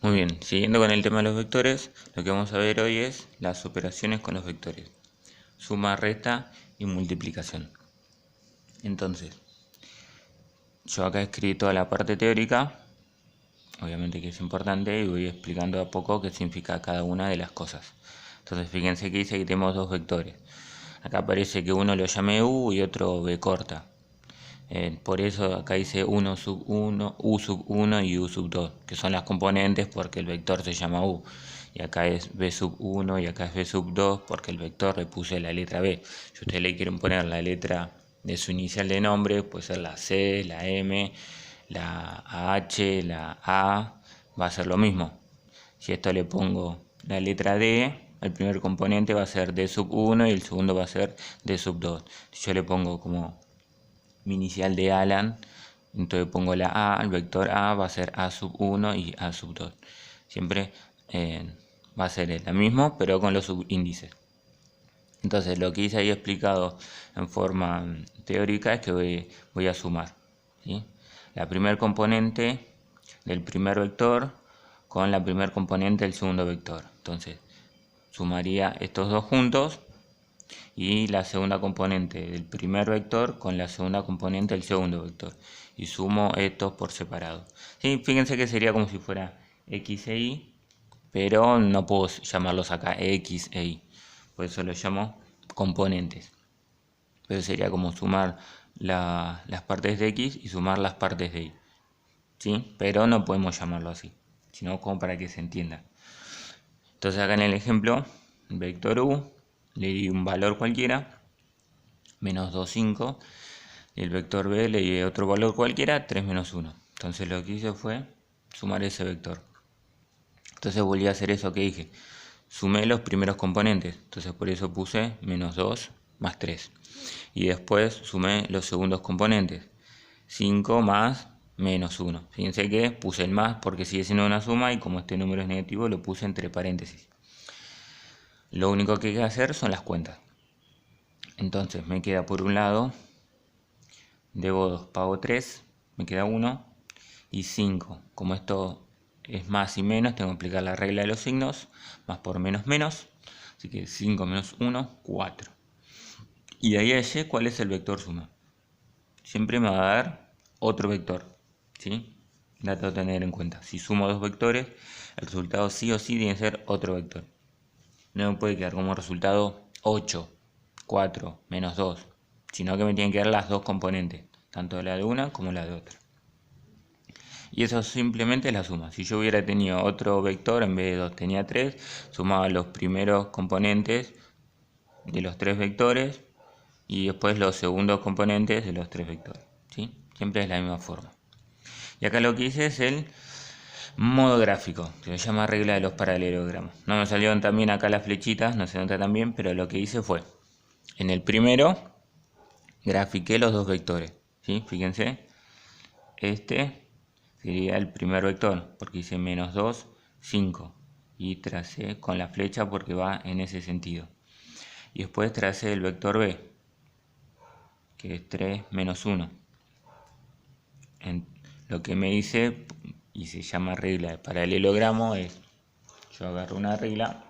Muy bien, siguiendo con el tema de los vectores, lo que vamos a ver hoy es las operaciones con los vectores. Suma, resta y multiplicación. Entonces, yo acá escribí toda la parte teórica, obviamente que es importante, y voy explicando a poco qué significa cada una de las cosas. Entonces, fíjense que dice que tenemos dos vectores. Acá parece que uno lo llame U y otro B corta. Por eso acá dice 1 sub 1, U sub 1 y U sub 2, que son las componentes porque el vector se llama U. Y acá es B sub 1 y acá es B sub 2 porque el vector le puse la letra B. Si ustedes le quieren poner la letra de su inicial de nombre, puede ser la C, la M, la H, la A, va a ser lo mismo. Si a esto le pongo la letra D, el primer componente va a ser D sub 1 y el segundo va a ser D sub 2. Si yo le pongo como mi inicial de Alan, entonces pongo la A, el vector A va a ser A sub 1 y A sub 2. Siempre va a ser lo mismo, pero con los subíndices. Entonces lo que hice ahí explicado en forma teórica es que voy a sumar, ¿sí? La primer componente del primer vector con la primer componente del segundo vector. Entonces sumaría estos dos juntos y la segunda componente del primer vector con la segunda componente del segundo vector. Y sumo estos por separado. ¿Sí? Fíjense que sería como si fuera x e y, pero no puedo llamarlos acá x e y. Por eso los llamo componentes. Pero sería como sumar las partes de x y sumar las partes de y. ¿Sí? Pero no podemos llamarlo así, sino como para que se entienda. Entonces acá en el ejemplo, vector u, le di un valor cualquiera, menos 2, 5, y el vector b le di otro valor cualquiera, 3 menos 1. Entonces lo que hice fue sumar ese vector. Entonces volví a hacer eso que dije, sumé los primeros componentes, entonces por eso puse menos 2 más 3. Y después sumé los segundos componentes, 5 más menos 1. Fíjense que puse el más porque sigue siendo una suma y como este número es negativo lo puse entre paréntesis. Lo único que hay que hacer son las cuentas. Entonces me queda por un lado, debo 2, pago 3, me queda 1 y 5. Como esto es más y menos, tengo que aplicar la regla de los signos, más por menos menos, así que 5 menos 1, 4. Y de ahí a y, ¿cuál es el vector suma? Siempre me va a dar otro vector, ¿sí? Dato a tener en cuenta. Si sumo dos vectores, el resultado sí o sí tiene que ser otro vector. No me puede quedar como resultado 8, 4, menos 2, sino que me tienen que dar las dos componentes, tanto la de una como la de otra. Y eso simplemente es la suma. Si yo hubiera tenido otro vector, en vez de 2 tenía 3, sumaba los primeros componentes de los tres vectores y después los segundos componentes de los tres vectores, ¿sí? Siempre es la misma forma. Y acá lo que hice es el modo gráfico, que se llama regla de los paralelogramas. No me salieron también acá las flechitas, no se nota tan bien, pero lo que hice fue, en el primero, grafiqué los dos vectores, ¿sí? Fíjense, este sería el primer vector, porque hice menos 2, 5, y tracé con la flecha porque va en ese sentido. Y después tracé el vector b, que es 3 menos 1. Lo que me hice, y se llama regla de paralelogramo, es, yo agarro una regla,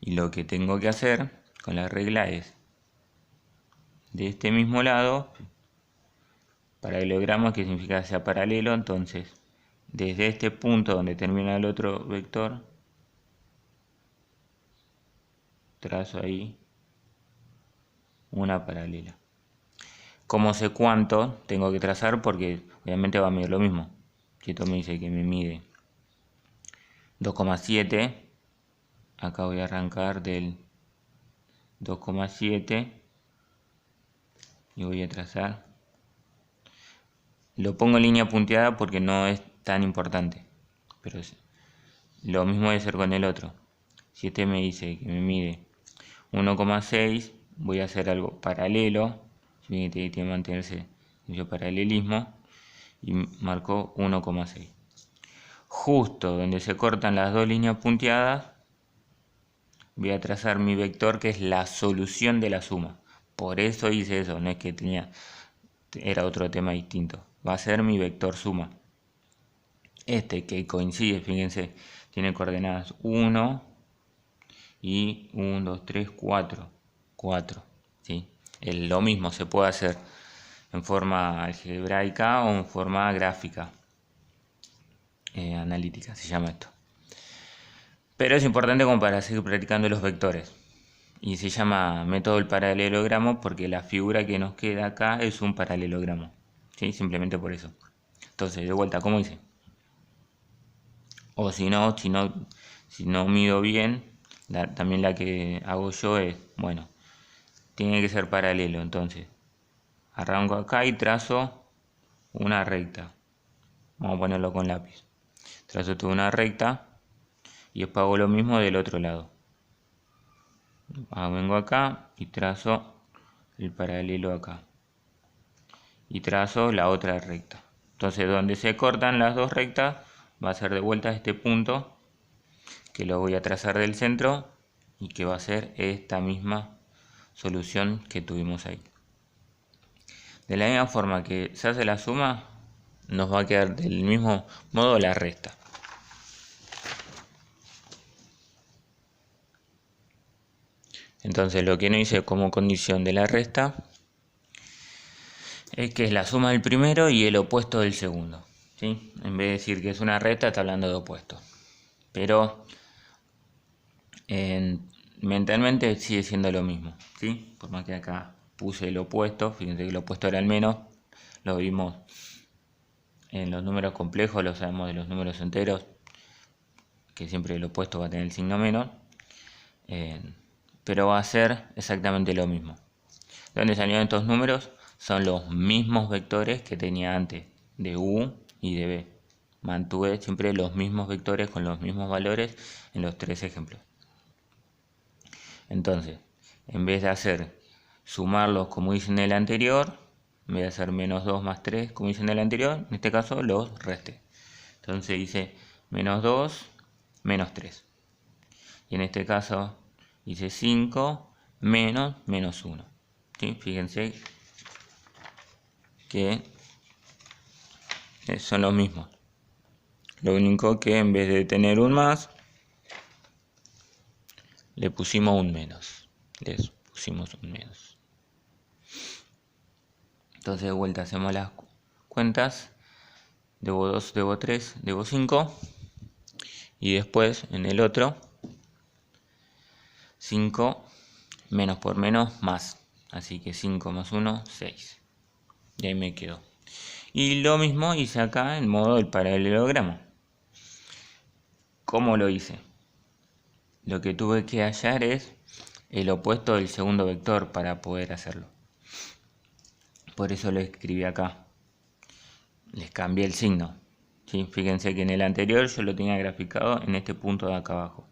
y lo que tengo que hacer con la regla es, de este mismo lado, paralelogramo que significa que sea paralelo, entonces desde este punto donde termina el otro vector, trazo ahí una paralela. ¿Cómo sé cuánto tengo que trazar? Porque obviamente va a medir lo mismo. Si esto me dice que me mide 2,7, acá voy a arrancar del 2,7 y voy a trazar. Lo pongo en línea punteada porque no es tan importante, pero lo mismo debe ser con el otro. Si este me dice que me mide 1,6, voy a hacer algo paralelo, tiene que mantenerse el paralelismo, y marcó 1,6. Justo donde se cortan las dos líneas punteadas, voy a trazar mi vector que es la solución de la suma. Por eso hice eso, no es que era otro tema distinto. Va a ser mi vector suma. Este que coincide, fíjense, tiene coordenadas 1 y 1, 2, 3, 4. 4, ¿sí? Lo mismo se puede hacer en forma algebraica o en forma gráfica, analítica, se llama esto. Pero es importante como para seguir practicando los vectores. Y se llama método del paralelogramo porque la figura que nos queda acá es un paralelogramo, ¿sí? Simplemente por eso. Entonces, de vuelta, ¿cómo hice? O si no mido bien, también la que hago yo es, bueno, tiene que ser paralelo. Entonces, arranco acá y trazo una recta. Vamos a ponerlo con lápiz. Trazo toda una recta y después hago lo mismo del otro lado. Vengo acá y trazo el paralelo acá. Y trazo la otra recta. Entonces, donde se cortan las dos rectas, va a ser de vuelta este punto, que lo voy a trazar del centro y que va a ser esta misma solución que tuvimos ahí. De la misma forma que se hace la suma, nos va a quedar del mismo modo la resta. Entonces lo que no hice como condición de la resta es que es la suma del primero y el opuesto del segundo, ¿sí? En vez de decir que es una resta, está hablando de opuestos. Pero mentalmente sigue siendo lo mismo, ¿sí? Por más que acá puse el opuesto, fíjense que el opuesto era el menos, lo vimos en los números complejos, lo sabemos de los números enteros, que siempre el opuesto va a tener el signo menos, pero va a ser exactamente lo mismo. ¿De dónde salieron estos números? Son los mismos vectores que tenía antes, de U y de B. Mantuve siempre los mismos vectores con los mismos valores en los tres ejemplos. Entonces, en vez de sumarlos como hice en el anterior, en vez de hacer menos 2 más 3 como hice en el anterior, en este caso los resté. Entonces hice menos 2, menos 3. Y en este caso hice 5 menos 1. ¿Sí? Fíjense que son los mismos. Lo único que en vez de tener un más, le pusimos un menos. Les pusimos un menos. Entonces de vuelta hacemos las cuentas. Debo 2, debo 3, debo 5. Y después en el otro, 5 menos por menos más. Así que 5 más 1, 6. Y ahí me quedo. Y lo mismo hice acá en modo del paralelogramo. ¿Cómo lo hice? Lo que tuve que hallar es el opuesto del segundo vector para poder hacerlo. Por eso lo escribí acá. Les cambié el signo. ¿Sí? Fíjense que en el anterior yo lo tenía graficado en este punto de acá abajo,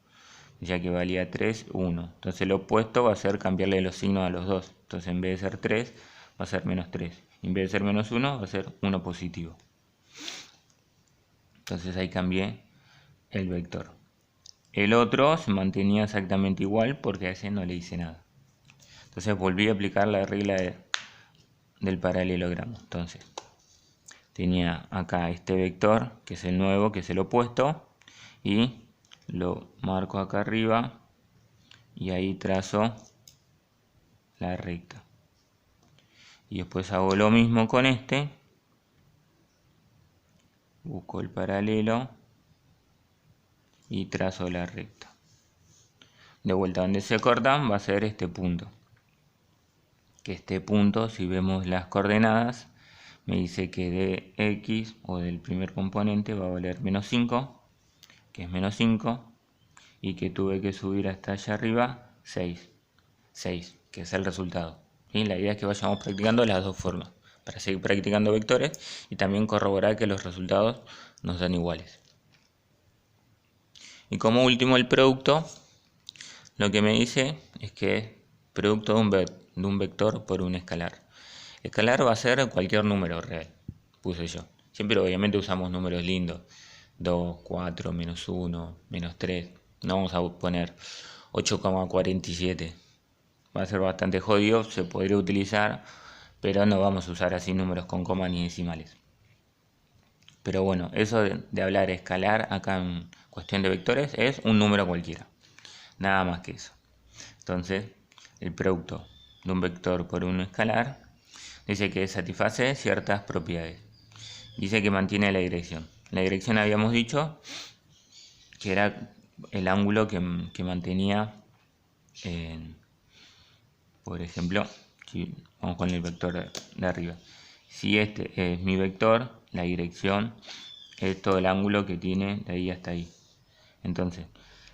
ya que valía 3, 1. Entonces lo opuesto va a ser cambiarle los signos a los dos. Entonces en vez de ser 3, va a ser menos 3. En vez de ser menos 1, va a ser 1 positivo. Entonces ahí cambié el vector. El otro se mantenía exactamente igual porque a ese no le hice nada. Entonces volví a aplicar la regla del paralelogramo. Entonces tenía acá este vector, que es el nuevo, que es el opuesto, y lo marco acá arriba y ahí trazo la recta. Y después hago lo mismo con este, busco el paralelo y trazo la recta. De vuelta donde se cortan va a ser este punto. Que este punto, si vemos las coordenadas, me dice que de x o del primer componente va a valer menos 5, que es menos 5, y que tuve que subir hasta allá arriba 6, que es el resultado. ¿Sí? La idea es que vayamos practicando las dos formas, para seguir practicando vectores y también corroborar que los resultados nos dan iguales. Y como último el producto, lo que me dice es que es producto de un vector por un escalar. Escalar va a ser cualquier número real, puse yo. Siempre obviamente usamos números lindos, 2, 4, menos 1, menos 3. No vamos a poner 8,47. Va a ser bastante jodido, se podría utilizar, pero no vamos a usar así números con comas ni decimales. Pero bueno, eso de hablar escalar acá en cuestión de vectores es un número cualquiera. Nada más que eso. Entonces, el producto de un vector por un escalar dice que satisface ciertas propiedades. Dice que mantiene la dirección. La dirección habíamos dicho que era el ángulo que mantenía, por ejemplo, si vamos con el vector de arriba. Si este es mi vector, la dirección es todo el ángulo que tiene de ahí hasta ahí. Entonces,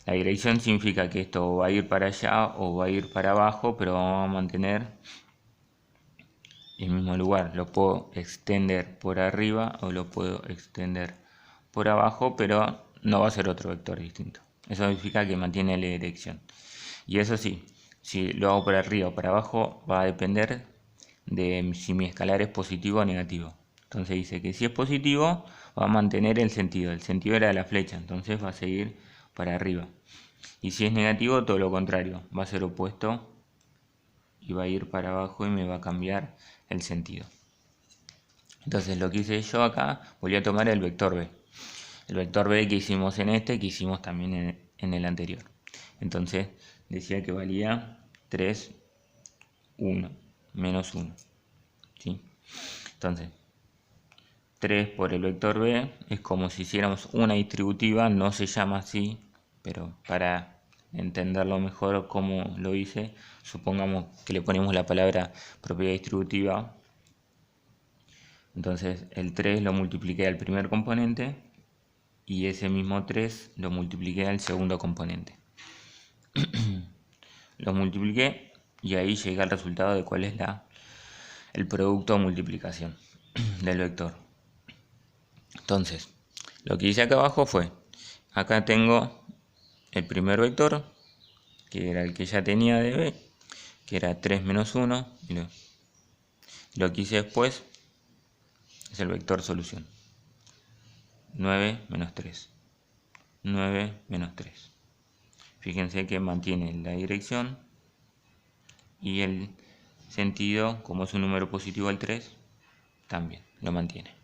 la dirección significa que esto va a ir para allá o va a ir para abajo, pero vamos a mantener el mismo lugar. Lo puedo extender por arriba o lo puedo extender por abajo, pero no va a ser otro vector distinto. Eso significa que mantiene la dirección. Y eso sí, si lo hago por arriba o para abajo, va a depender de si mi escalar es positivo o negativo. Entonces dice que si es positivo, va a mantener el sentido. El sentido era de la flecha, entonces va a seguir para arriba. Y si es negativo, todo lo contrario, va a ser opuesto y va a ir para abajo y me va a cambiar el sentido. Entonces lo que hice yo acá, voy a tomar el vector B. El vector B que hicimos en este, que hicimos también en el anterior. Entonces decía que valía 3, 1, menos 1. ¿Sí? Entonces, 3 por el vector B es como si hiciéramos una distributiva, no se llama así, pero para entenderlo mejor como lo hice, supongamos que le ponemos la palabra propiedad distributiva. Entonces el 3 lo multipliqué al primer componente y ese mismo 3 lo multipliqué al segundo componente. Lo multipliqué y ahí llega el resultado de cuál es el producto de multiplicación del vector. Entonces, lo que hice acá abajo fue, acá tengo el primer vector, que era el que ya tenía de B, que era 3 menos 1, y lo que hice después es el vector solución. 9 menos 3. 9 menos 3. Fíjense que mantiene la dirección y el sentido, como es un número positivo al 3, también lo mantiene.